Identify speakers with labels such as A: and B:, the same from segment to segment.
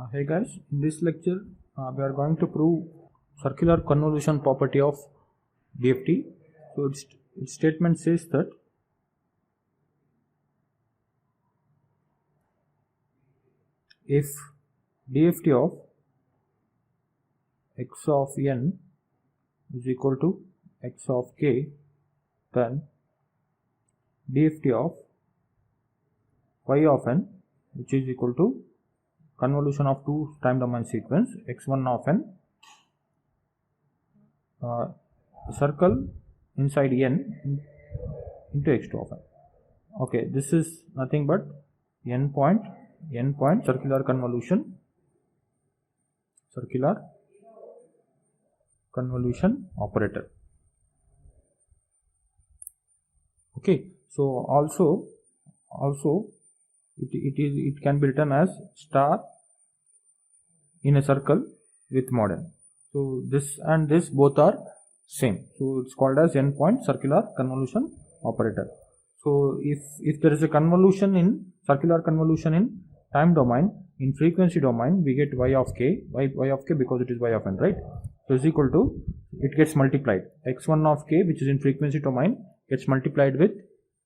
A: Hey guys, in this lecture we are going to prove circular convolution property of DFT. So its statement says that if DFT of x of n is equal to x of k, then DFT of y of n, which is equal to convolution of two time domain sequence x1 of n circle inside n into x2 of n. Okay, this is nothing but n point circular convolution operator. Okay, so also it can be written as star in a circle with mod n. So this and this both are same, so it's called as n point circular convolution operator. So if there is a convolution in circular convolution in time domain, in frequency domain we get y of k because it is y of n, right? So is equal to, it gets multiplied, x1 of k, which is in frequency domain, gets multiplied with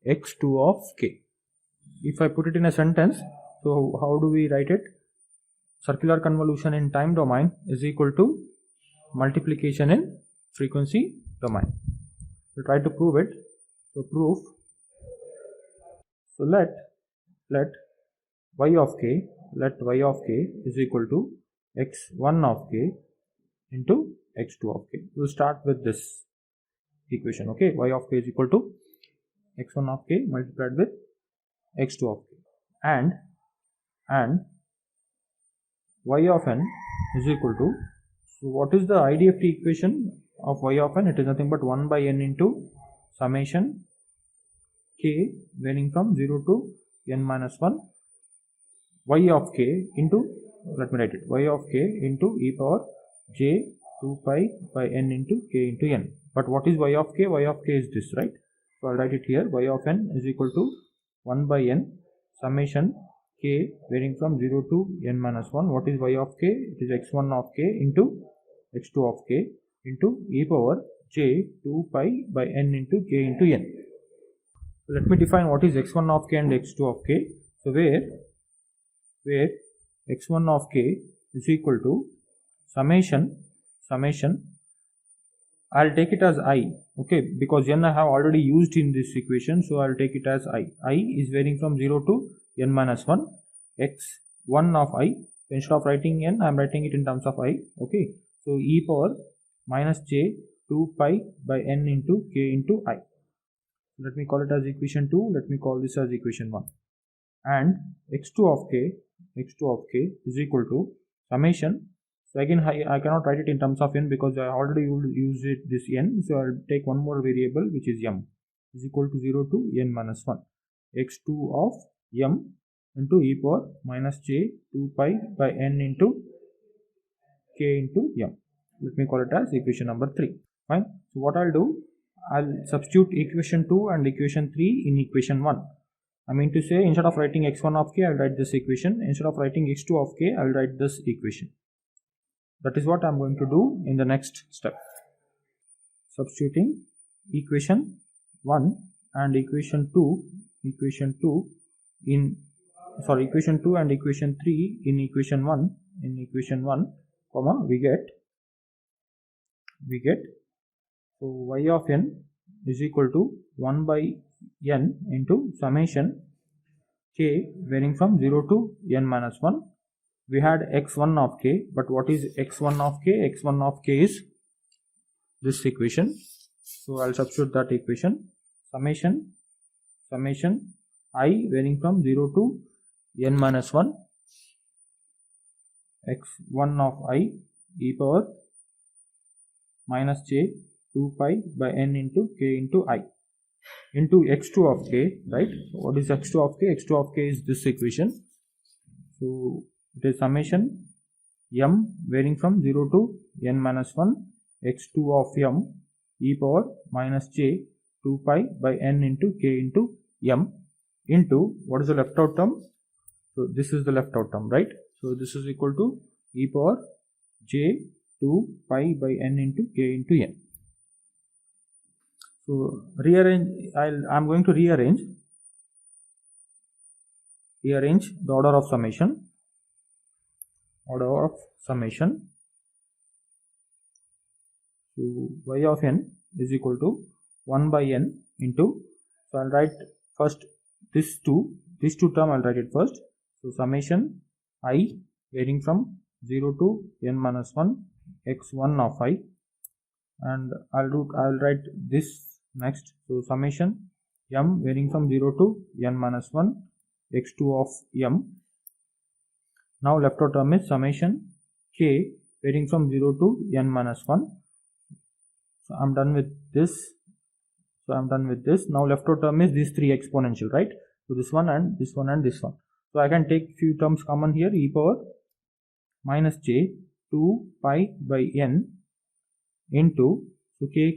A: x2 of k. If I put it in a sentence, so how do we write it? Circular convolution in time domain is equal to multiplication in frequency domain. We try to prove it. So proof. So let y of k is equal to x1 of k into x2 of k. We'll start with this equation. Okay, y of k is equal to x1 of k multiplied with x2 of k, and y of n is equal to, so what is the IDFT equation of y of n? It is nothing but 1 by n into summation k varying from 0 to n minus 1 y of k into, let me write it, y of k into e power j 2 pi by n into k into n. But what is y of k? Y of k is this, right? So I'll write it here. Y of n is equal to 1 by n summation k varying from 0 to n minus 1. What is y of k? It is x1 of k into x2 of k into e power j 2 pi by n into k into n. Let me define what is x1 of k and x2 of k. So where x1 of k is equal to summation, I'll take it as I, okay, because n I have already used in this equation, so I'll take it as I. I is varying from 0 to n minus 1, x1 of I. Instead of writing n, I am writing it in terms of I, okay. So e power minus j 2 pi by n into k into I. Let me call it as equation 2, let me call this as equation 1. And x2 of k is equal to summation. So again, I cannot write it in terms of n because I already used it this n. So I'll take one more variable, which is m, is equal to 0 to n minus 1. x2 of m into e power minus j 2 pi by n into k into m. Let me call it as equation number 3. Fine. So what I'll do, I'll substitute equation 2 and equation 3 in equation 1. I mean to say, instead of writing x1 of k, I'll write this equation. Instead of writing x2 of k, I'll write this equation. That is what I'm going to do in the next step. Substituting equation 1 and equation 2 and equation 3 in equation 1, comma, we get so y of n is equal to 1 by n into summation k varying from 0 to n minus 1. We had x1 of k, but what is x1 of k? X1 of k is this equation. So I'll substitute that equation. Summation I varying from 0 to n minus 1 x1 of I e power minus j 2 pi by n into k into I into x2 of k, right? What is x2 of k? X2 of k is this equation. So it is summation m varying from 0 to n minus 1 x2 of m e power minus j 2 pi by n into k into m into, what is the left out term? So this is the left out term, right? So this is equal to e power j 2 pi by n into k into n. So rearrange, I'm going to rearrange the order of summation. So y of n is equal to 1 by n into, so I'll write first this two term, I'll write it first. So summation I varying from 0 to n minus 1 x1 of I, and I'll write this next. So summation m varying from 0 to n minus 1 x2 of m. Now left out term is summation k varying from 0 to n minus 1. So I'm done with this. Now left out term is these three exponential, right? So this one and this one and this one. So I can take few terms common here, e power minus j 2 pi by n into, so k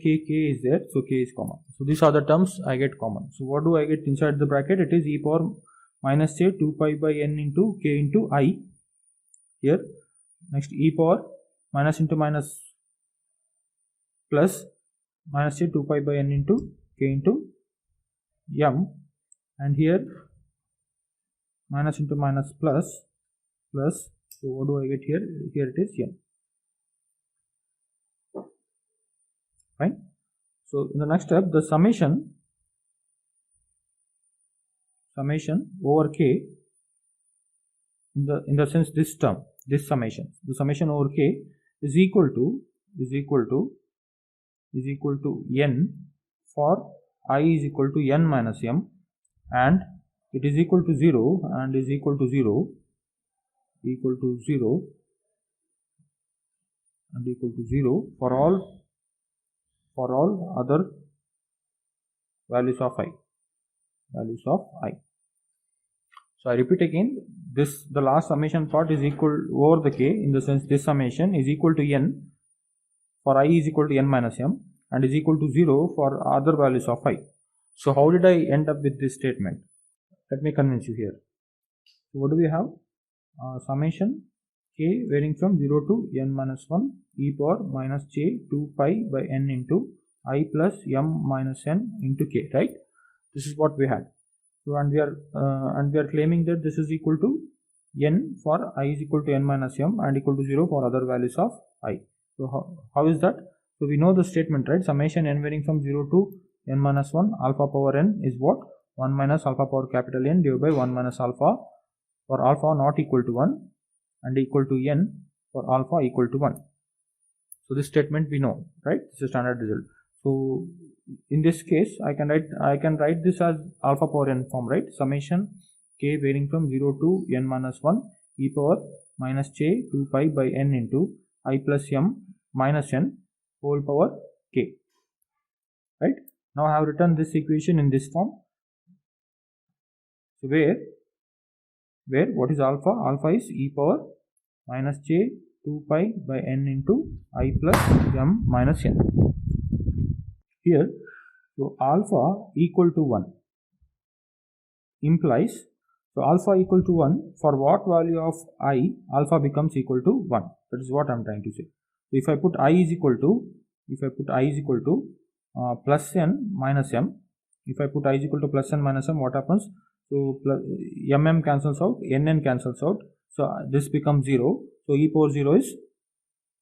A: is there, so k is common. So these are the terms I get common. So what do I get inside the bracket? It is e power minus j 2 pi by n into k into I here. Next e power minus into minus plus minus j 2 pi by n into k into m, and here minus into minus plus. So what do I get here? Here it is m. Fine. So in the next step, the summation over k, in the sense this term, this summation, the summation over k is equal to n for I is equal to n minus m, and it is equal to 0 and is equal to 0 for all other values of I. So I repeat again, the last summation part is equal over the k, in the sense this summation is equal to n for I is equal to n minus m, and is equal to 0 for other values of I. So how did I end up with this statement? Let me convince you here. So what do we have? Summation k varying from 0 to n minus 1 e power minus j 2 pi by n into I plus m minus n into k, right? This is what we had. So and we are claiming that this is equal to n for I is equal to n minus m and equal to 0 for other values of I. So how is that? So we know the statement, right? Summation n varying from 0 to n minus 1 alpha power n is what? 1 minus alpha power capital N divided by 1 minus alpha for alpha not equal to 1 and equal to n for alpha equal to 1. So this statement we know, right? This is standard result. So in this case, I can write this as alpha power n form, right? Summation k varying from 0 to n minus 1 e power minus j 2 pi by n into I plus m minus n whole power k, right? Now I have written this equation in this form. So where what is alpha? Alpha is e power minus j 2 pi by n into I plus m minus n. Here, so alpha equal to 1 implies, so alpha equal to 1, for what value of I alpha becomes equal to 1. That is what I am trying to say. So if I put I is equal to plus n minus m, if I put I is equal to plus n minus m, what happens? So mm cancels out, nn cancels out, so this becomes 0, so e power 0 is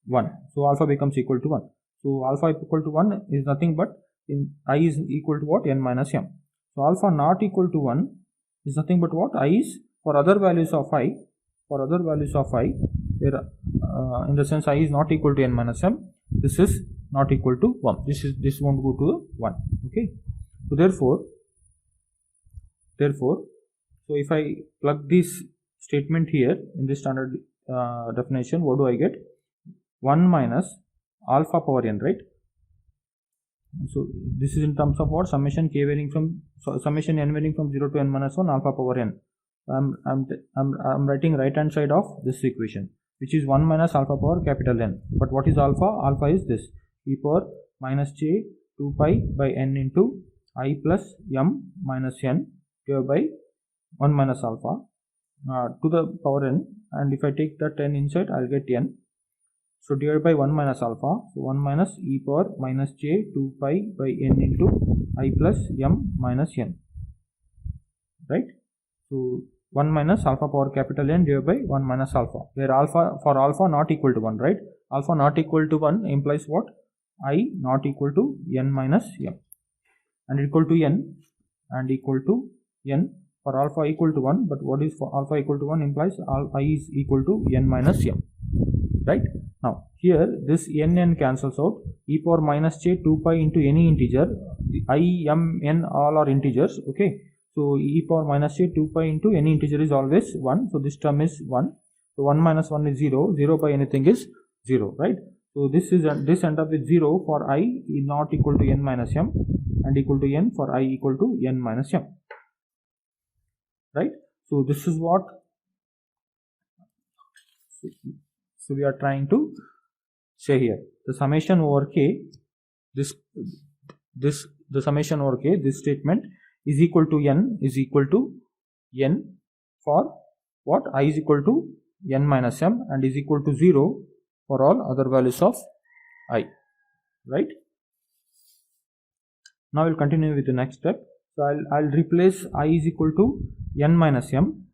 A: 1, so alpha becomes equal to 1. So alpha equal to 1 is nothing but in I is equal to what? N minus m. So alpha not equal to 1 is nothing but what? I is for other values of I, where in the sense I is not equal to n minus m, this is not equal to 1. This won't go to 1. Okay. So therefore, so if I plug this statement here in this standard definition, what do I get? 1 minus alpha power n, right? So this is in terms of what? Summation k varying from summation n varying from 0 to n minus 1 alpha power n. I'm writing right hand side of this equation, which is 1 minus alpha power capital N. But what is alpha? Alpha is this e power minus j 2 pi by n into I plus m minus n divided by 1 minus alpha. to the power n, and if I take that n inside, I'll get n. So divided by 1 minus alpha, so 1 minus e power minus j 2 pi by n into I plus m minus n, right? So 1 minus alpha power capital N divided by 1 minus alpha, where alpha, for alpha not equal to 1, right? Alpha not equal to 1 implies what? I not equal to n minus m, and equal to n and equal to n for alpha equal to 1, but what is for alpha equal to 1 implies I is equal to n minus m, right? Now here this n cancels out, e power minus j 2 pi into any integer, I, m, n all are integers, okay? So e power minus j 2 pi into any integer is always 1, so this term is 1. So 1 minus 1 is 0, 0 by anything is 0, right? So this end up with 0 for I is not equal to n minus m, and equal to n for I equal to n minus m, right? So this is what, so we are trying to say here. The summation over k, the summation over k, this statement is equal to n for what? I is equal to n minus m and is equal to 0 for all other values of I, right? Now we'll continue with the next step. So I'll replace I is equal to n minus m,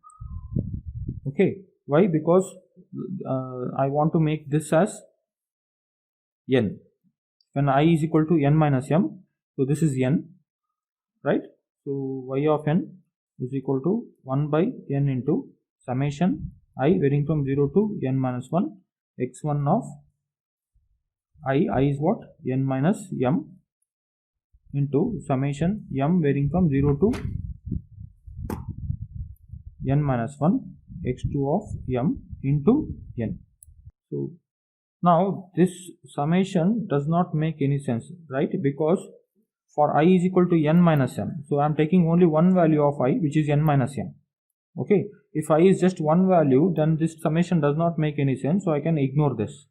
A: okay? Why? Because I want to make this as n. When I is equal to n minus m, so this is n, right? So y of n is equal to 1 by n into summation I varying from 0 to n minus 1 x1 of I is what? N minus m into summation m varying from 0 to n minus 1 x2 of m into n. So now this summation does not make any sense, right? Because for I is equal to n minus m, so I am taking only one value of I, which is n minus m, okay? If I is just one value, then this summation does not make any sense, so I can ignore this,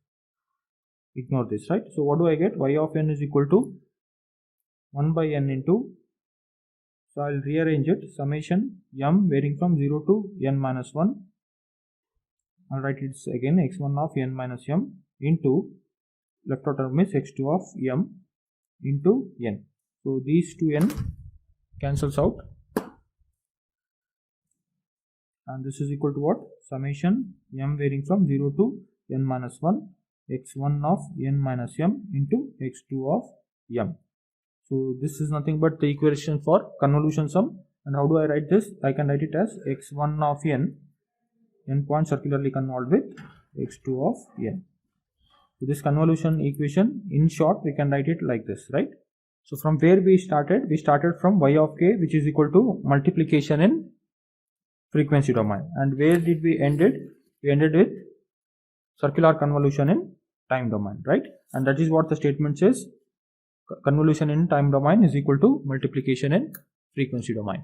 A: right? So what do I get? Y of n is equal to 1 by n into, so I'll rearrange it, summation m varying from 0 to n minus 1, I'll write it again, x1 of n minus m into, left out term is x2 of m into n. So these two n cancels out, and this is equal to what? Summation m varying from 0 to n minus 1 x1 of n minus m into x2 of m. So this is nothing but the equation for convolution sum. And how do I write this? I can write it as x1 of n point circularly convolved with x2 of n. So this convolution equation, in short, we can write it like this, right? So from where we started from y of k, which is equal to multiplication in frequency domain. And where did we end it? We ended with circular convolution in time domain, right? And that is what the statement says. Convolution in time domain is equal to multiplication in frequency domain.